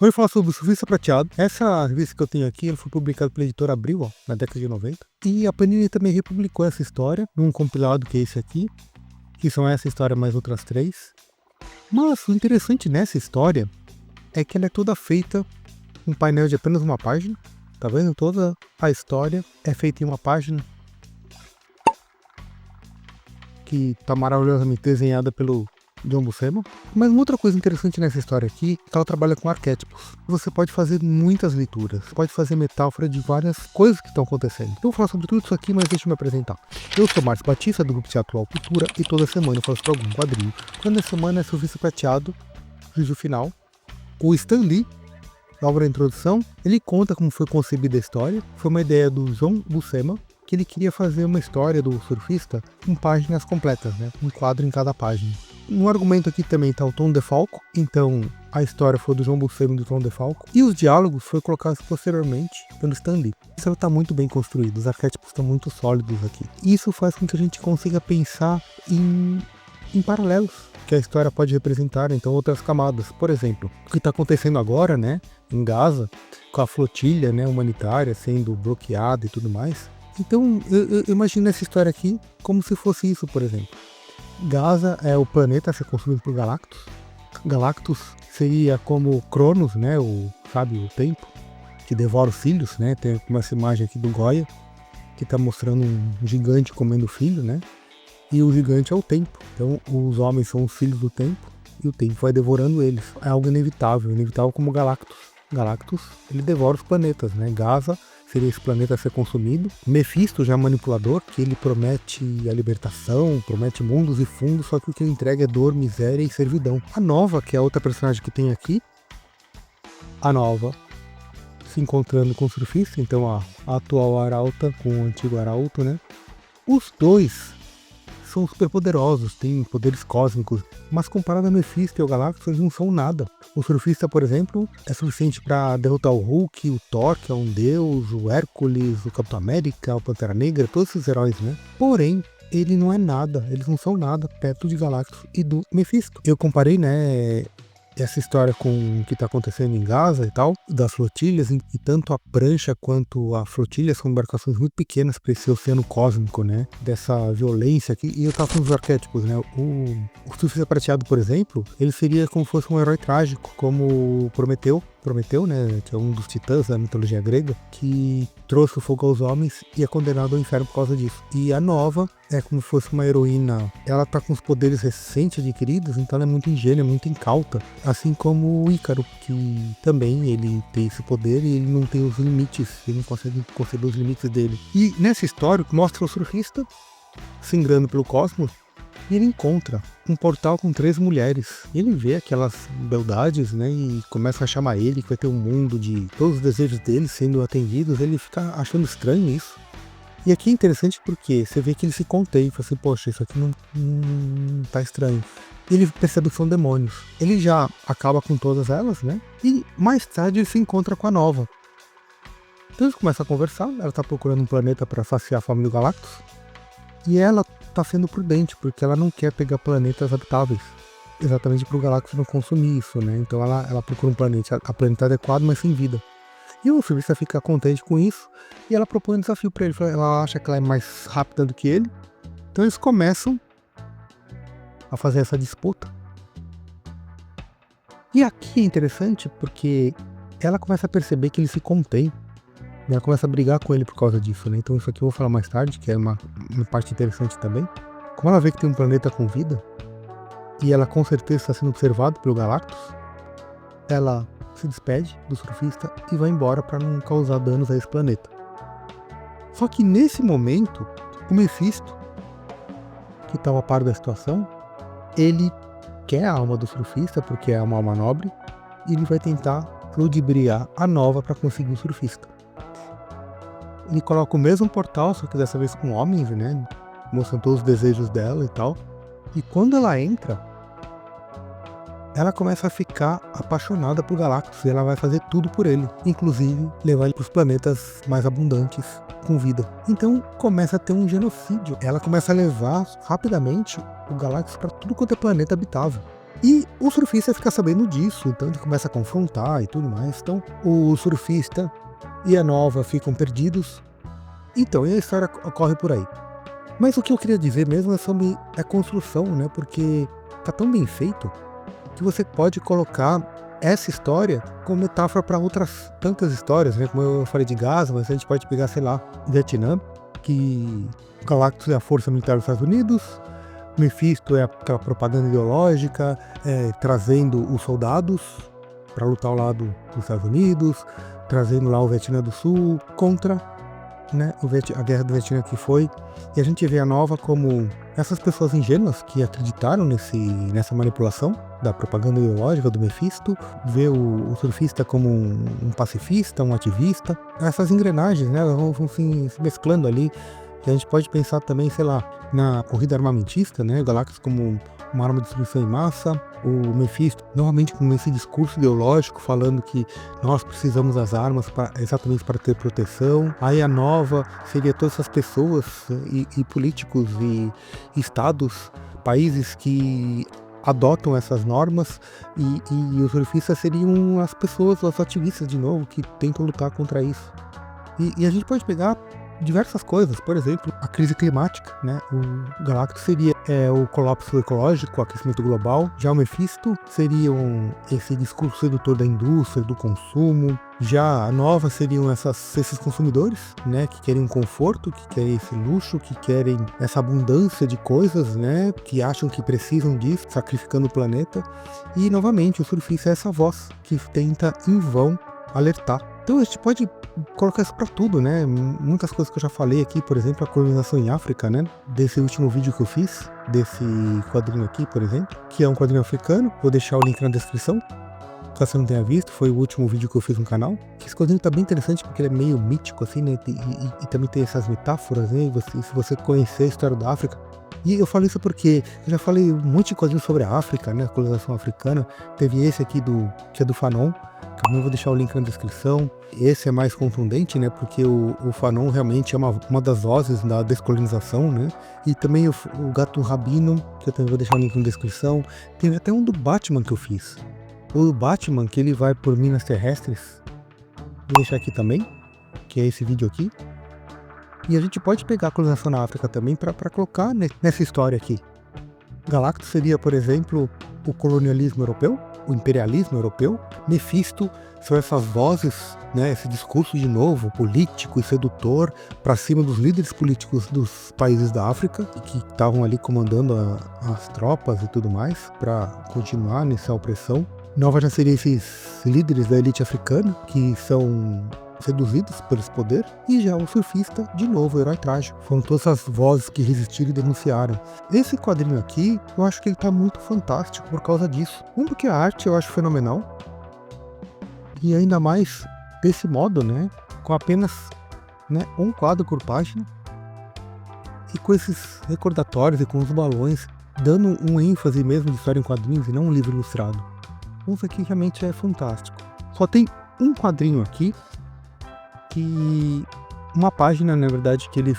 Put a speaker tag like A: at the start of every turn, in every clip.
A: Vamos falar sobre o Surfista Prateado. Essa revista que eu tenho aqui, ela foi publicada pela editora Abril, ó, na década de 90. E a Panini também republicou essa história num compilado que é esse aqui, que são essa história mais outras 3. Mas o interessante nessa história é que ela é toda feita um painel de apenas uma página. Tá vendo? Toda a história é feita em uma página, que tá maravilhosamente desenhada pelo John Buscema. Mas uma outra coisa interessante nessa história aqui é que ela trabalha com arquétipos. Você pode fazer muitas leituras, você pode fazer metáfora de várias coisas que estão acontecendo. Então eu vou falar sobre tudo isso aqui, mas deixa eu me apresentar. Eu sou Márcio Batista, do Grupo Teatro Cultura, e toda semana eu faço para algum quadrinho. Toda semana é Surfista Prateado, vídeo final. O Stan Lee, na obra da introdução, ele conta como foi concebida a história. Foi uma ideia do John Buscema, que ele queria fazer uma história do surfista com páginas completas, né? Um quadro em cada página. No argumento aqui também está o Tom DeFalco, então a história foi do John Buscema e do Tom DeFalco, e os diálogos foram colocados posteriormente pelo Stan Lee. Isso está muito bem construído, os arquétipos estão muito sólidos aqui. Isso faz com que a gente consiga pensar em paralelos que a história pode representar, então, outras camadas. Por exemplo, o que está acontecendo agora, né, em Gaza, com a flotilha, né, humanitária sendo bloqueada e tudo mais. Então, eu imagino essa história aqui como se fosse isso, por exemplo. Gaza é o planeta a ser construído por Galactus. Galactus seria como Cronos, né, o tempo, que devora os filhos, né? Tem essa imagem aqui do Goya, que está mostrando um gigante comendo o filho, né? E o gigante é o tempo. Então, os homens são os filhos do tempo e o tempo vai devorando eles. É algo inevitável como Galactus. Galactus, ele devora os planetas, né? Gaza seria esse planeta a ser consumido. Mephisto já é manipulador, que ele promete a libertação, promete mundos e fundos, só que o que ele entrega é dor, miséria e servidão. A Nova, que é a outra personagem que tem aqui, a Nova se encontrando com o surfista, então a atual Arauta com o antigo Arauto, né? Os dois são super poderosos, têm poderes cósmicos, mas comparado a Mephisto e o Galactus, eles não são nada. O surfista, por exemplo, é suficiente para derrotar o Hulk, o Thor, que é um deus, o Hércules, o Capitão América, o Pantera Negra, todos esses heróis, né? Porém, ele não é nada, eles não são nada perto de Galactus e do Mephisto. Eu comparei, né, essa história com o que está acontecendo em Gaza e tal, das flotilhas, e tanto a prancha quanto a flotilha são embarcações muito pequenas para esse oceano cósmico, né? Dessa violência aqui. E eu tava falando dos arquétipos, né? O Surfista Prateado, por exemplo, ele seria como se fosse um herói trágico, como Prometeu, né, que é um dos titãs da mitologia grega, que trouxe o fogo aos homens e é condenado ao inferno por causa disso. E a Nova é como se fosse uma heroína, ela tá com os poderes recentes adquiridos, então ela é muito ingênua, muito incauta, assim como o Ícaro, que também ele tem esse poder e ele não tem os limites, ele não consegue conceder os limites dele. E nessa história mostra o surfista se engrando pelo cosmos, e ele encontra um portal com 3 mulheres. Ele vê aquelas beldades, né, e começa a chamar ele, que vai ter um mundo de todos os desejos dele sendo atendidos. Ele fica achando estranho isso. E aqui é interessante porque você vê que ele se contém, fala assim, poxa, isso aqui não tá estranho. E ele percebe que são demônios. Ele já acaba com todas elas, né, e mais tarde ele se encontra com a Nova. Então eles começam a conversar, ela tá procurando um planeta para saciar a fome do Galactus. E ela tá sendo prudente, porque ela não quer pegar planetas habitáveis, exatamente para o Galactus não consumir isso, né? Então ela procura um planeta adequado, mas sem vida. E o surfista fica contente com isso, e ela propõe um desafio para ele. Ela acha que ela é mais rápida do que ele, então eles começam a fazer essa disputa. E aqui é interessante porque ela começa a perceber que ele se contém. E ela começa a brigar com ele por causa disso, né? Então isso aqui eu vou falar mais tarde, que é uma parte interessante também. Como ela vê que tem um planeta com vida, e ela com certeza está sendo observada pelo Galactus, ela se despede do surfista e vai embora para não causar danos a esse planeta. Só que nesse momento, o Mephisto, que estava a par da situação, ele quer a alma do surfista, porque é uma alma nobre, e ele vai tentar ludibriar a Nova para conseguir o surfista. Ele coloca o mesmo portal, só que dessa vez com homens, né? Mostrando todos os desejos dela e tal. E quando ela entra, ela começa a ficar apaixonada por Galactus. E ela vai fazer tudo por ele, inclusive levar ele para os planetas mais abundantes com vida. Então começa a ter um genocídio. Ela começa a levar rapidamente o Galactus para tudo quanto é planeta habitável. E o surfista fica sabendo disso, então ele começa a confrontar e tudo mais. Então o surfista e a Nova ficam perdidos. Então, e a história ocorre por aí. Mas o que eu queria dizer mesmo é sobre a construção, né? Porque tá tão bem feito que você pode colocar essa história como metáfora para outras tantas histórias, né? Como eu falei de Gaza, mas a gente pode pegar, sei lá, Vietnã, que Galactus é a força militar dos Estados Unidos, Mephisto é aquela propaganda ideológica, trazendo os soldados para lutar ao lado dos Estados Unidos, trazendo lá o Vietnã do Sul contra, né, a guerra do Vietnã que foi. E a gente vê a Nova como essas pessoas ingênuas que acreditaram nessa manipulação da propaganda ideológica do Mephisto, vê o surfista como um pacifista, um ativista. Essas engrenagens, né, elas vão se mesclando ali. E a gente pode pensar também, sei lá, na corrida armamentista, né, o Galactus como uma arma de destruição em massa, o Mephisto novamente com esse discurso ideológico falando que nós precisamos das armas exatamente para ter proteção. Aí a Nova seria todas essas pessoas e políticos e estados, países que adotam essas normas, e os surfistas seriam as pessoas, os ativistas de novo, que tentam lutar contra isso. E a gente pode pegar diversas coisas, por exemplo, a crise climática, né? O Galactus seria o colapso ecológico, o aquecimento global. Já o Mephisto seria esse discurso sedutor da indústria, do consumo. Já a Nova seriam esses consumidores, né? Que querem um conforto, que querem esse luxo, que querem essa abundância de coisas, né? Que acham que precisam disso, sacrificando o planeta. E, novamente, o surfista é essa voz que tenta, em vão, alertar. Então a gente pode colocar isso para tudo, né? Muitas coisas que eu já falei aqui, por exemplo, a colonização em África, né? Desse último vídeo que eu fiz, desse quadrinho aqui, por exemplo, que é um quadrinho africano. Vou deixar o link na descrição, caso você não tenha visto. Foi o último vídeo que eu fiz no canal. Esse quadrinho tá bem interessante porque ele é meio mítico, assim, né? E também tem essas metáforas, né? Se você conhecer a história da África. E eu falo isso porque eu já falei um monte de quadrinhos sobre a África, né? A colonização africana. Teve esse aqui que é do Fanon. Também vou deixar o link na descrição. Esse é mais contundente, né? Porque o Fanon realmente é uma das vozes da descolonização, né? E também o Gato Rabino, que eu também vou deixar o link na descrição. Tem até um do Batman que eu fiz. O Batman, que ele vai por minas terrestres. Vou deixar aqui também, que é esse vídeo aqui. E a gente pode pegar a colonização na África também para colocar nessa história aqui. Galactus seria, por exemplo, o colonialismo europeu, o imperialismo europeu. Mephisto são essas vozes, né, esse discurso de novo político e sedutor para cima dos líderes políticos dos países da África, que estavam ali comandando as tropas e tudo mais para continuar nessa opressão. Nova já seria esses líderes da elite africana que são seduzidos por esse poder. E já o surfista, de novo, o herói trágico. Foram todas as vozes que resistiram e denunciaram. Esse quadrinho aqui, eu acho que ele tá muito fantástico por causa disso. Porque a arte eu acho fenomenal. E ainda mais desse modo, né? Com apenas, né, um quadro por página. E com esses recordatórios e com os balões, dando um ênfase mesmo de história em quadrinhos e não um livro ilustrado. Isso aqui realmente é fantástico. Só tem um quadrinho aqui, que uma página, na verdade, que eles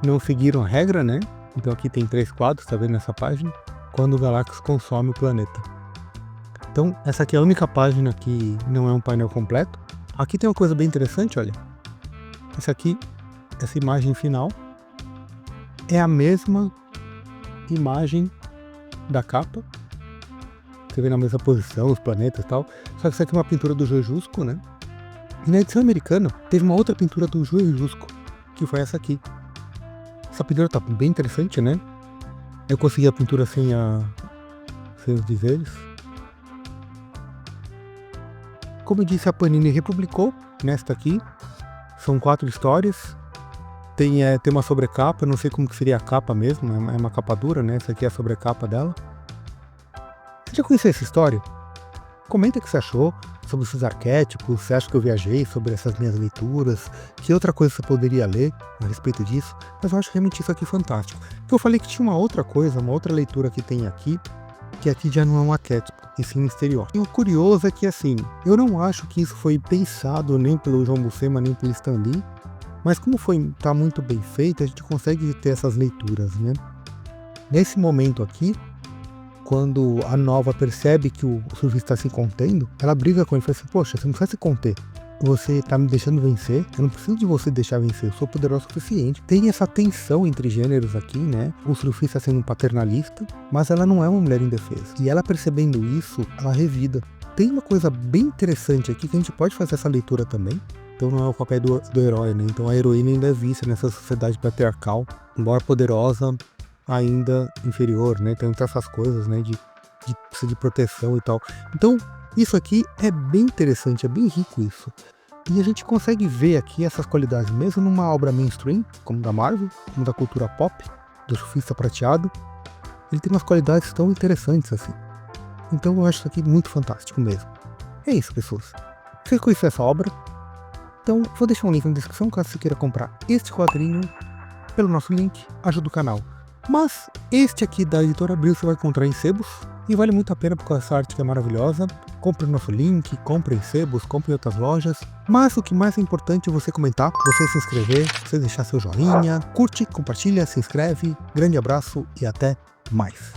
A: não seguiram a regra, né? Então aqui tem 3 quadros, tá vendo essa página? Quando o Galactus consome o planeta. Então essa aqui é a única página que não é um painel completo. Aqui tem uma coisa bem interessante, olha. Essa imagem final é a mesma imagem da capa. Você vê na mesma posição, os planetas e tal. Só que isso aqui é uma pintura do Joe Jusko, né? E na edição americana, teve uma outra pintura do Joe Jusko, que foi essa aqui. Essa pintura tá bem interessante, né? Eu consegui a pintura sem os dizeres. Como eu disse, a Panini republicou nesta aqui. São 4 histórias. Tem uma sobrecapa, não sei como que seria a capa mesmo, é uma capa dura, né? Essa aqui é a sobrecapa dela. Você já conheceu essa história? Comenta o que você achou sobre esses arquétipos, você acha que eu viajei sobre essas minhas leituras, que outra coisa você poderia ler a respeito disso, mas eu acho realmente isso aqui fantástico. Porque eu falei que tinha uma outra coisa, uma outra leitura que tem aqui, que aqui já não é um arquétipo, e sim um estereótipo. E o curioso é que assim, eu não acho que isso foi pensado nem pelo João Buscema, nem pelo Stan Lee, mas como tá muito bem feito, a gente consegue ter essas leituras, né? Nesse momento aqui, quando a Nova percebe que o surfista está se contendo, ela briga com ele e fala assim, poxa, você não precisa se conter. Você tá me deixando vencer, eu não preciso de você deixar vencer, eu sou poderoso o suficiente. Tem essa tensão entre gêneros aqui, né? O surfista sendo um paternalista, mas ela não é uma mulher indefesa. E ela percebendo isso, ela revida. Tem uma coisa bem interessante aqui que a gente pode fazer essa leitura também. Então não é o papel do herói, né? Então a heroína ainda é vista nessa sociedade patriarcal, embora poderosa, ainda inferior, né? Tem essas coisas, né? De proteção e tal. Então, isso aqui é bem interessante, é bem rico isso. E a gente consegue ver aqui essas qualidades, mesmo numa obra mainstream, como da Marvel, como da cultura pop, do surfista prateado. Ele tem umas qualidades tão interessantes assim. Então eu acho isso aqui muito fantástico mesmo. É isso, pessoas. Vocês conheceram essa obra? Então vou deixar um link na descrição caso você queira comprar este quadrinho pelo nosso link, ajuda o canal. Mas este aqui da Editora Abril você vai encontrar em sebos e vale muito a pena porque essa arte que é maravilhosa. Compre no nosso link, compre em sebos, compre em outras lojas. Mas o que mais é importante é você comentar, você se inscrever, você deixar seu joinha, curte, compartilha, se inscreve. Grande abraço e até mais.